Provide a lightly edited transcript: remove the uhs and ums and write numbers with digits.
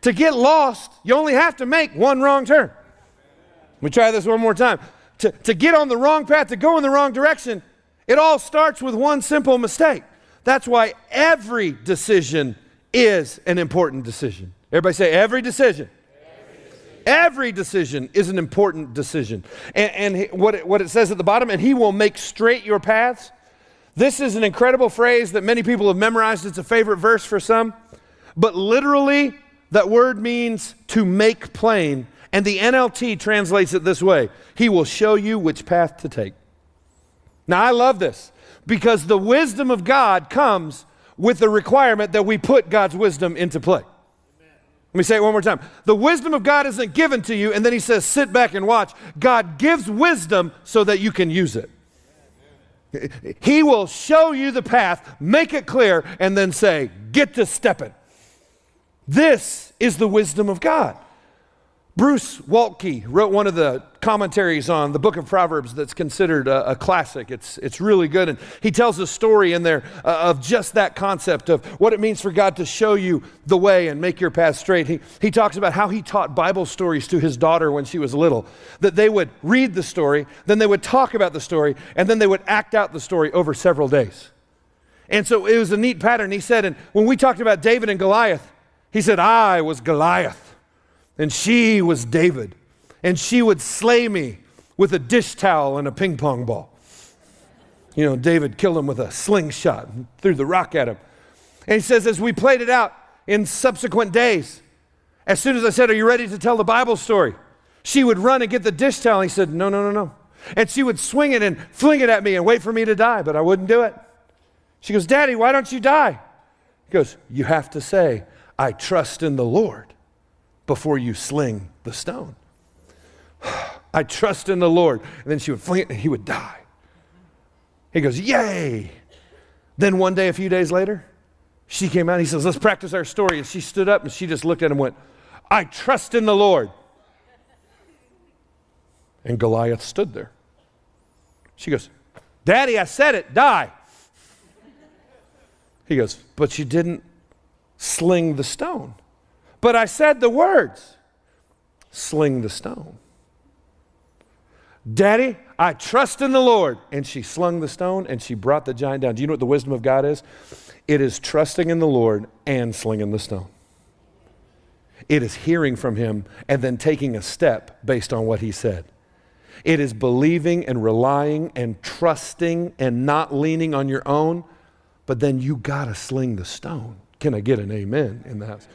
To get lost, you only have to make one wrong turn. Let me try this one more time. To get on the wrong path, to go in the wrong direction, it all starts with one simple mistake. That's why every decision is an important decision. Everybody say every decision. Every decision is an important decision. And what it says at the bottom, and he will make straight your paths. This is an incredible phrase that many people have memorized. It's a favorite verse for some. But literally, that word means to make plain. And the NLT translates it this way. He will show you which path to take. Now, I love this because the wisdom of God comes with the requirement that we put God's wisdom into play. Let me say it one more time. The wisdom of God isn't given to you, and then he says, sit back and watch. God gives wisdom so that you can use it. He will show you the path, make it clear, and then say, get to stepping. This is the wisdom of God. Bruce Waltke wrote one of the commentaries on the book of Proverbs that's considered a classic. It's really good. And he tells a story in there of just that concept of what it means for God to show you the way and make your path straight. He talks about how he taught Bible stories to his daughter when she was little, that they would read the story, then they would talk about the story, and then they would act out the story over several days. And so it was a neat pattern. He said, and when we talked about David and Goliath, he said, I was Goliath. And she was David, and she would slay me with a dish towel and a ping pong ball. You know, David killed him with a slingshot and threw the rock at him. And he says, as we played it out in subsequent days, as soon as I said, are you ready to tell the Bible story? She would run and get the dish towel, and he said, no. And she would swing it and fling it at me and wait for me to die, but I wouldn't do it. She goes, Daddy, why don't you die? He goes, you have to say, I trust in the Lord before you sling the stone. I trust in the Lord. And then she would fling it and he would die. He goes, yay. Then one day, a few days later, she came out and he says, let's practice our story. And she stood up and she just looked at him and went, I trust in the Lord. And Goliath stood there. She goes, Daddy, I said it, die. He goes, but you didn't sling the stone. But I said the words, sling the stone. Daddy, I trust in the Lord. And she slung the stone and she brought the giant down. Do you know what the wisdom of God is? It is trusting in the Lord and slinging the stone. It is hearing from him and then taking a step based on what he said. It is believing and relying and trusting and not leaning on your own, but then you gotta sling the stone. Can I get an amen in the house?